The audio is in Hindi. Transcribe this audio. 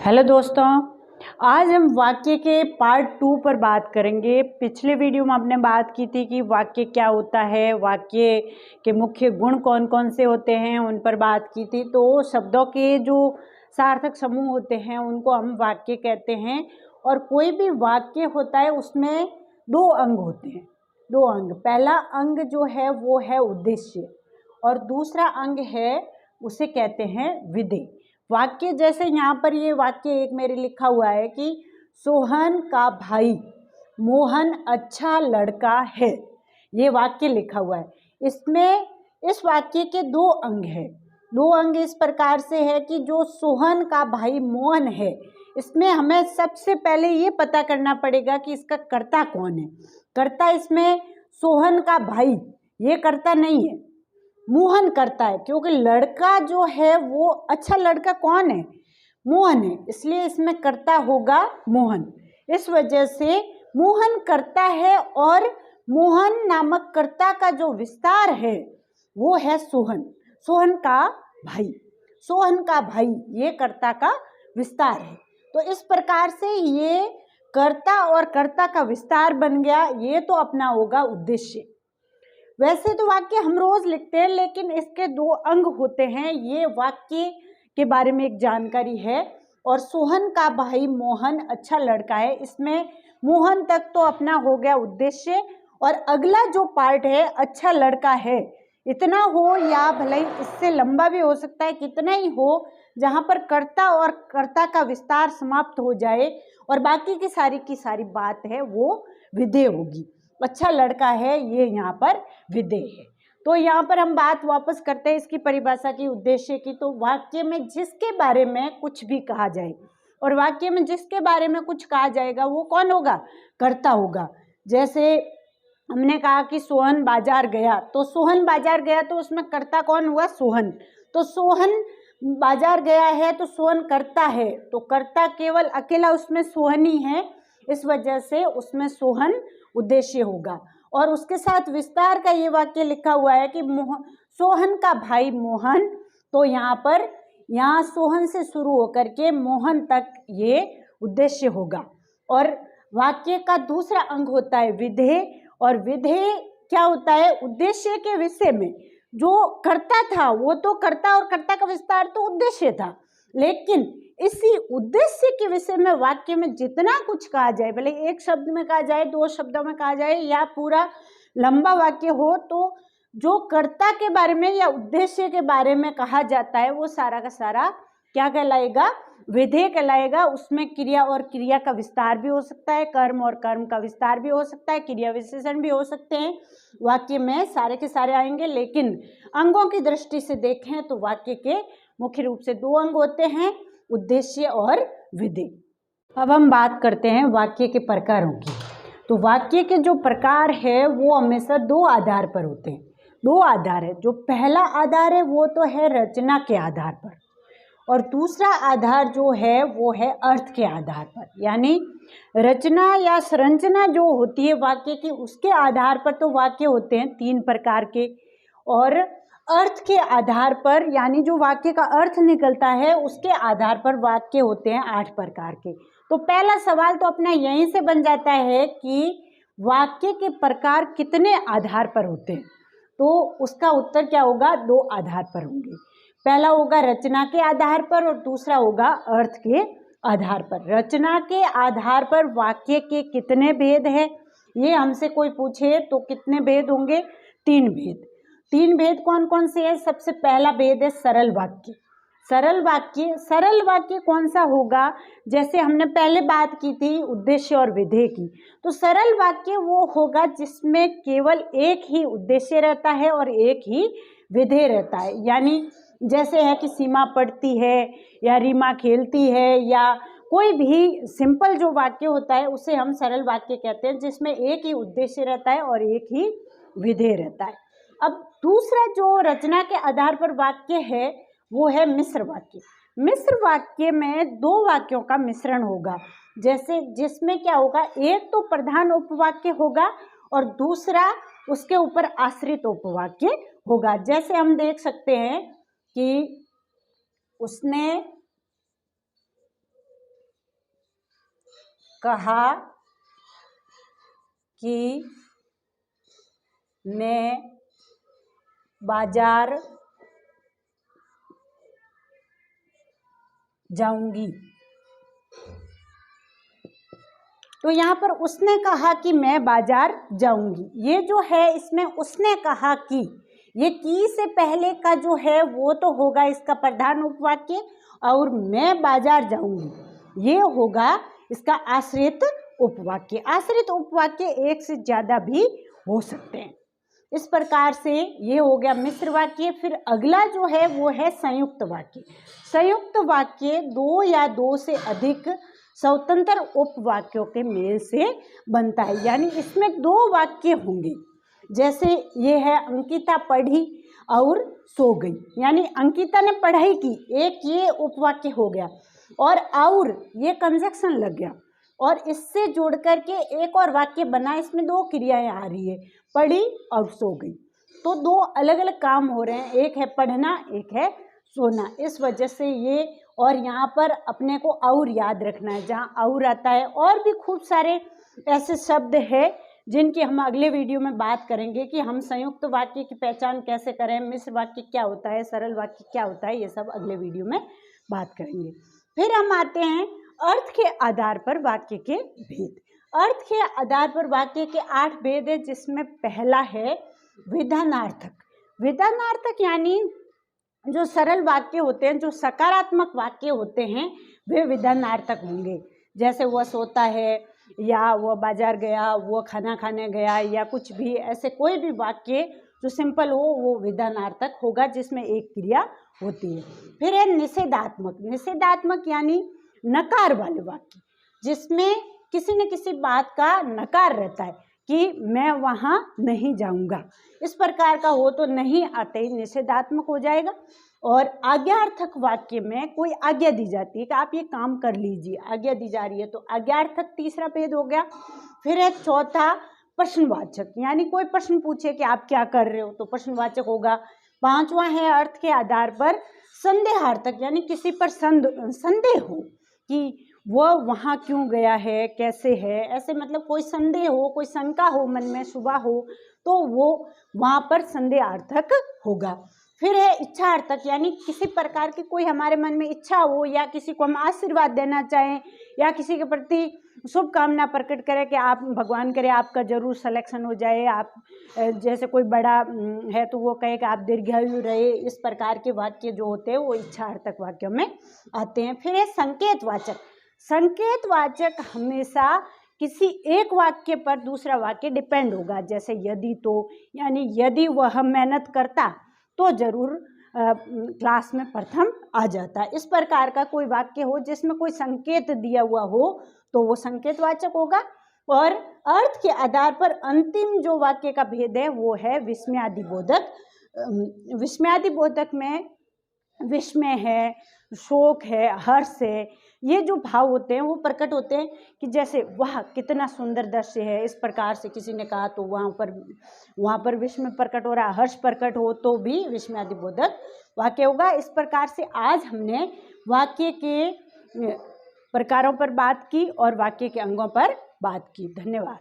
हेलो दोस्तों, आज हम वाक्य के पार्ट 2 पर बात करेंगे। पिछले वीडियो में हमने बात की थी कि वाक्य क्या होता है, वाक्य के मुख्य गुण कौन कौन से होते हैं, उन पर बात की थी। तो शब्दों के जो सार्थक समूह होते हैं उनको हम वाक्य कहते हैं। और कोई भी वाक्य होता है उसमें दो अंग होते हैं, दो अंग। पहला अंग जो है वो है उद्देश्य और दूसरा अंग है उसे कहते हैं विधेय। वाक्य जैसे यहाँ पर ये वाक्य एक मेरे लिखा हुआ है कि सोहन का भाई मोहन अच्छा लड़का है, ये वाक्य लिखा हुआ है। इसमें इस वाक्य के दो अंग हैं। दो अंग इस प्रकार से है कि जो सोहन का भाई मोहन है, इसमें हमें सबसे पहले ये पता करना पड़ेगा कि इसका कर्ता कौन है। कर्ता इसमें सोहन का भाई, ये कर्ता नहीं है, मोहन करता है। क्योंकि लड़का जो है वो अच्छा लड़का कौन है, मोहन है, इसलिए इसमें कर्ता होगा मोहन। इस वजह से मोहन करता है और मोहन नामक कर्ता का जो विस्तार है वो है सोहन, सोहन का भाई। सोहन का भाई ये कर्ता का विस्तार है। तो इस प्रकार से ये कर्ता और कर्ता का विस्तार बन गया। ये तो अपना होगा उद्देश्य। वैसे तो वाक्य हम रोज लिखते हैं, लेकिन इसके दो अंग होते हैं। ये वाक्य के बारे में एक जानकारी है। और सोहन का भाई मोहन अच्छा लड़का है, इसमें मोहन तक तो अपना हो गया उद्देश्य। और अगला जो पार्ट है अच्छा लड़का है, इतना हो या भले ही इससे लंबा भी हो सकता है, कितना ही हो, जहाँ पर कर्ता और कर्ता का विस्तार समाप्त हो जाए और बाकी की सारी बात है वो विधेय होगी। अच्छा लड़का है ये यहाँ पर विधेय है। तो यहाँ पर हम बात वापस करते हैं इसकी परिभाषा की, उद्देश्य की। तो वाक्य में जिसके बारे में कुछ भी कहा जाए, और वाक्य में जिसके बारे में कुछ कहा जाएगा वो कौन होगा, कर्ता होगा। जैसे हमने कहा कि सोहन बाजार गया, तो सोहन बाजार गया तो उसमें कर्ता कौन हुआ, सोहन। तो सोहन बाजार गया है तो सोहन कर्ता है, तो कर्ता केवल अकेला उसमें सोहन ही है, इस वजह से उसमें सोहन उद्देश्य होगा। और उसके साथ विस्तार का ये वाक्य लिखा हुआ है कि सोहन का भाई मोहन, तो यहाँ सोहन से शुरू होकर के मोहन तक ये उद्देश्य होगा। और वाक्य का दूसरा अंग होता है विधेय। और विधेय क्या होता है, उद्देश्य के विषय में जो कर्ता था वो तो कर्ता और कर्ता का विस्तार तो उद्देश्य था, लेकिन इसी उद्देश्य के विषय में वाक्य में जितना कुछ कहा जाए, भले एक शब्द में कहा जाए, दो शब्दों में कहा जाए, या पूरा लंबा वाक्य हो, तो जो कर्ता के बारे में या उद्देश्य के बारे में कहा जाता है वो सारा का सारा क्या कहलाएगा, विधेय कहलाएगा। उसमें क्रिया और क्रिया का विस्तार भी हो सकता है, कर्म और कर्म का विस्तार भी हो सकता है, क्रिया विशेषण भी हो सकते हैं। वाक्य में सारे के सारे आएंगे, लेकिन अंगों की दृष्टि से देखें तो वाक्य के मुख्य रूप से दो अंग होते हैं, उद्देश्य और विधेय। अब हम बात करते हैं वाक्य के प्रकारों की। तो वाक्य के जो प्रकार है वो हमेशा दो आधार पर होते हैं। दो आधार है। जो पहला आधार है वो तो है रचना के आधार पर, और दूसरा आधार जो है वो है अर्थ के आधार पर। यानी रचना या संरचना जो होती है वाक्य की, उसके आधार पर तो वाक्य होते हैं तीन प्रकार के, और अर्थ के आधार पर, यानी जो वाक्य का अर्थ निकलता है उसके आधार पर वाक्य होते हैं 8 प्रकार के। तो पहला सवाल तो अपना यहीं से बन जाता है कि वाक्य के प्रकार कितने आधार पर होते हैं। तो उसका उत्तर क्या होगा, दो आधार पर होंगे। पहला होगा रचना के आधार पर और दूसरा होगा अर्थ के आधार पर। रचना के आधार पर वाक्य के कितने भेद हैं, ये हमसे कोई पूछे तो कितने भेद होंगे, 3 भेद। 3 भेद कौन कौन से हैं। सबसे पहला भेद है सरल वाक्य। सरल वाक्य कौन सा होगा, जैसे हमने पहले बात की थी उद्देश्य और विधेय की। तो सरल वाक्य वो होगा जिसमें केवल एक ही उद्देश्य रहता है और एक ही विधेय रहता है। यानी जैसे है कि सीमा पढ़ती है या रीमा खेलती है, या कोई भी सिंपल जो वाक्य होता है उसे हम सरल वाक्य कहते हैं, जिसमें एक ही उद्देश्य रहता है और एक ही विधेय रहता है। अब दूसरा जो रचना के आधार पर वाक्य है वो है मिश्र वाक्य। मिश्र वाक्य में दो वाक्यों का मिश्रण होगा, जैसे जिसमें क्या होगा, एक तो प्रधान उपवाक्य होगा और दूसरा उसके ऊपर आश्रित उपवाक्य होगा। जैसे हम देख सकते हैं कि उसने कहा कि मैं बाजार जाऊंगी। तो यहाँ पर उसने कहा कि मैं बाजार जाऊंगी, ये जो है इसमें उसने कहा कि, ये की से पहले का जो है वो तो होगा इसका प्रधान उपवाक्य, और मैं बाजार जाऊंगी ये होगा इसका आश्रित उपवाक्य। आश्रित उपवाक्य एक से ज्यादा भी हो सकते हैं। इस प्रकार से ये हो गया मिश्र वाक्य। फिर अगला जो है वो है संयुक्त वाक्य। संयुक्त वाक्य दो या दो से अधिक स्वतंत्र उपवाक्यों के मेल से बनता है, यानी इसमें दो वाक्य होंगे। जैसे ये है अंकिता पढ़ी और सो गई, यानी अंकिता ने पढ़ाई की, एक ये उपवाक्य हो गया, और ये कंजक्शन लग गया और इससे जोड़ करके एक और वाक्य बना। इसमें दो क्रियाएं आ रही है, पढ़ी और सो गई, तो दो अलग अलग काम हो रहे हैं, एक है पढ़ना एक है सोना। इस वजह से ये, और यहाँ पर अपने को और याद रखना है, जहाँ और आता है। और भी खूब सारे ऐसे शब्द हैं जिनकी हम अगले वीडियो में बात करेंगे कि हम संयुक्त वाक्य की पहचान कैसे करें, मिश्र वाक्य क्या होता है, सरल वाक्य क्या होता है, ये सब अगले वीडियो में बात करेंगे। फिर हम आते हैं अर्थ के आधार पर वाक्य के भेद। अर्थ के आधार पर वाक्य के 8 भेद है, जिसमें पहला है विधानार्थक। विधानार्थक यानी जो सरल वाक्य होते हैं, जो सकारात्मक वाक्य होते हैं, वे विधानार्थक होंगे। जैसे वह सोता है, या वह बाजार गया, वो खाना खाने गया, या कुछ भी ऐसे कोई भी वाक्य जो सिंपल हो वो विधानार्थक होगा, जिसमें एक क्रिया होती है। फिर है निषेधात्मक। निषेधात्मक यानी नकार वाले वाक्य, जिसमें किसी न किसी बात का नकार रहता है कि मैं वहाँ नहीं जाऊँगा, इस प्रकार का हो तो नहीं आते ही निषेधात्मक हो जाएगा। और आज्ञार्थक वाक्य में कोई आज्ञा दी जाती है कि आप ये काम कर लीजिए, आज्ञा दी जा रही है, तो आज्ञार्थक तीसरा भेद हो गया। फिर है चौथा प्रश्नवाचक, यानी कोई प्रश्न पूछे कि आप क्या कर रहे हो, तो प्रश्नवाचक होगा। पांचवा है अर्थ के आधार पर संदेहार्थक, यानी किसी पर संदेह हो कि वह वहाँ क्यों गया है, कैसे है, ऐसे मतलब कोई संदेह हो, कोई शंका हो, मन में शुबा हो, तो वो वहाँ पर संदेहार्थक होगा। फिर है इच्छार्थक, यानी किसी प्रकार की कोई हमारे मन में इच्छा हो, या किसी को हम आशीर्वाद देना चाहें, या किसी के प्रति शुभकामना प्रकट करें कि आप, भगवान करे आपका जरूर सिलेक्शन हो जाए, आप जैसे कोई बड़ा है तो वो कहे कि आप दीर्घायु रहे, इस प्रकार के वाक्य जो होते हैं वो इच्छार्थक वाक्यों में आते हैं। फिर है संकेतवाचक। संकेतवाचक हमेशा किसी एक वाक्य पर दूसरा वाक्य डिपेंड होगा। जैसे यदि, तो यानी यदि वह मेहनत करता तो जरूर क्लास में प्रथम आ जाता है। इस प्रकार का कोई वाक्य हो जिसमें कोई संकेत दिया हुआ हो तो वो संकेतवाचक होगा। और अर्थ के आधार पर अंतिम जो वाक्य का भेद है वो है विस्मयादिबोधक। विस्मयादिबोधक में विस्मय है, शोक है, हर्ष है, ये जो भाव होते हैं वो प्रकट होते हैं कि जैसे वाह कितना सुंदर दृश्य है, इस प्रकार से किसी ने कहा तो वहाँ पर विस्मय प्रकट हो रहा है, हर्ष प्रकट हो तो भी विस्मयादिबोधक वाक्य होगा। इस प्रकार से आज हमने वाक्य के प्रकारों पर बात की और वाक्य के अंगों पर बात की। धन्यवाद।